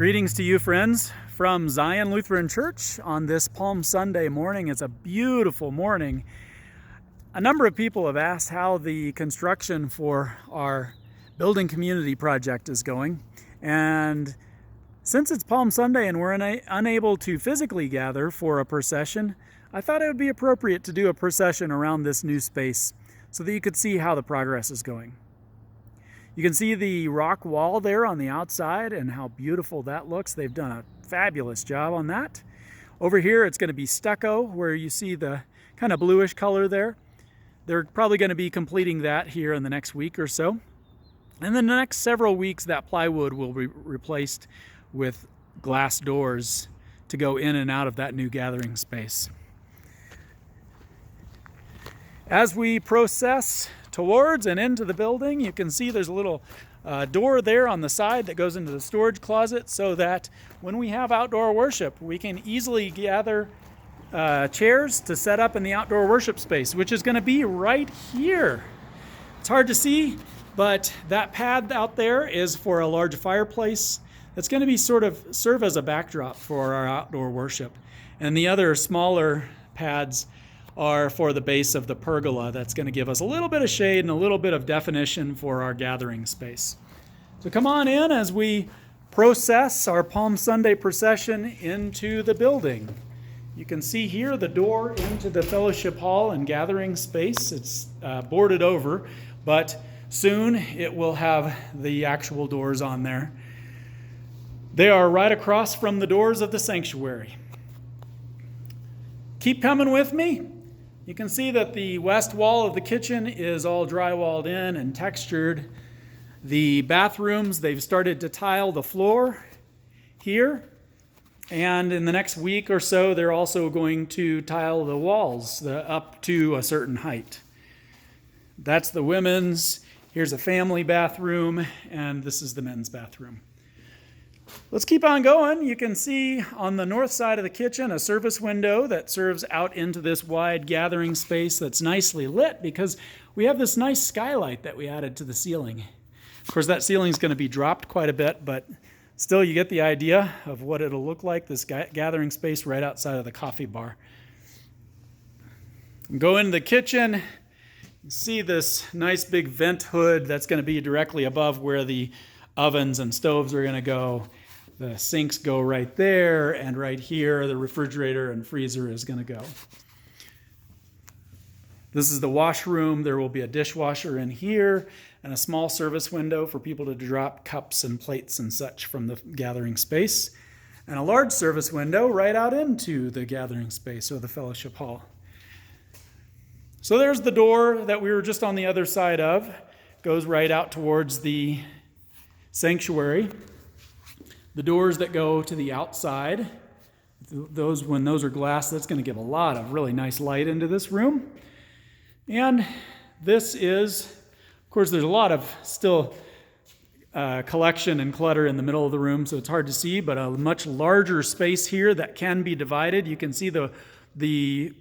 Greetings to you, friends, from Zion Lutheran Church on this Palm Sunday morning. It's a beautiful morning. A number of people have asked how the construction for our building community project is going. And since it's Palm Sunday and we're unable to physically gather for a procession, I thought it would be appropriate to do a procession around this new space so that you could see how the progress is going. You can see the rock wall there on the outside and how beautiful that looks. They've done a fabulous job on that. Over here it's going to be stucco, where you see the kind of bluish color there. They're probably going to be completing that here in the next week or so. And then the next several weeks that plywood will be replaced with glass doors to go in and out of that new gathering space. As we process towards and into the building, you can see there's a little door there on the side that goes into the storage closet so that when we have outdoor worship, we can easily gather chairs to set up in the outdoor worship space, which is going to be right here. It's hard to see, but that pad out there is for a large fireplace that's going to be serve as a backdrop for our outdoor worship. And the other smaller pads are for the base of the pergola. That's going to give us a little bit of shade and a little bit of definition for our gathering space. So come on in as we process our Palm Sunday procession into the building. You can see here the door into the fellowship hall and gathering space. It's boarded over, but soon it will have the actual doors on there. They are right across from the doors of the sanctuary. Keep coming with me. You can see that the west wall of the kitchen is all drywalled in and textured. The bathrooms, they've started to tile the floor here. And in the next week or so, they're also going to tile the walls up to a certain height. That's the women's. Here's a family bathroom, and this is the men's bathroom. Let's keep on going. You can see on the north side of the kitchen a service window that serves out into this wide gathering space that's nicely lit because we have this nice skylight that we added to the ceiling. Of course, that ceiling is going to be dropped quite a bit, but still you get the idea of what it'll look like, this gathering space right outside of the coffee bar. Go into the kitchen. You see this nice big vent hood that's going to be directly above where the ovens and stoves are going to go. The sinks go right there, and right here the refrigerator and freezer is going to go. This is the washroom. There will be a dishwasher in here and a small service window for people to drop cups and plates and such from the gathering space, and a large service window right out into the gathering space or the fellowship hall. So there's the door that we were just on the other side of. Goes right out towards the sanctuary. The doors that go to the outside, when those are glass, that's going to give a lot of really nice light into this room. And this is, of course, there's a lot of still collection and clutter in the middle of the room, so it's hard to see, but a much larger space here that can be divided. You can see the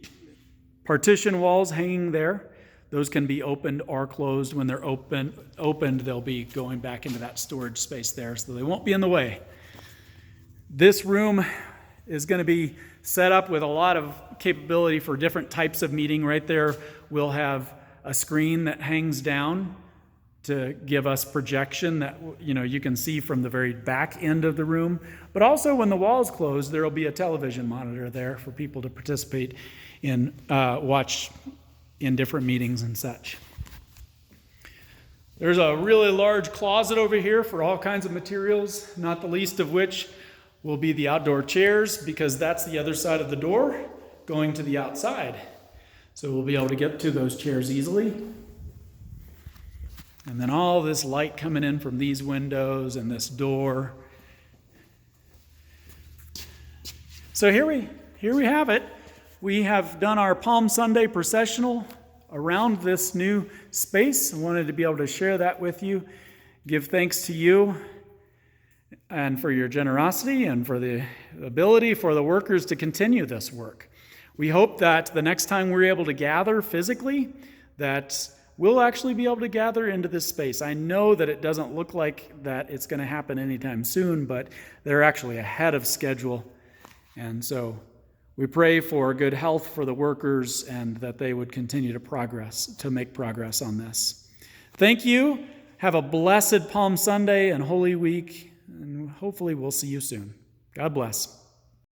partition walls hanging there. Those can be opened or closed. When they're opened, they'll be going back into that storage space there, so they won't be in the way. This room is going to be set up with a lot of capability for different types of meeting. Right there, we'll have a screen that hangs down to give us projection that you can see from the very back end of the room. But also, when the walls close, there will be a television monitor there for people to participate in, watch in different meetings and such. There's a really large closet over here for all kinds of materials, not the least of which will be the outdoor chairs, because that's the other side of the door going to the outside. So we'll be able to get to those chairs easily. And then all this light coming in from these windows and this door. So here we have it. We have done our Palm Sunday processional around this new space. I wanted to be able to share that with you. Give thanks to you and for your generosity and for the ability for the workers to continue this work. We hope that the next time we're able to gather physically, that we'll actually be able to gather into this space. I know that it doesn't look like that it's going to happen anytime soon, but they're actually ahead of schedule. And so we pray for good health for the workers and that they would continue to make progress on this. Thank you. Have a blessed Palm Sunday and Holy Week, and hopefully we'll see you soon. God bless.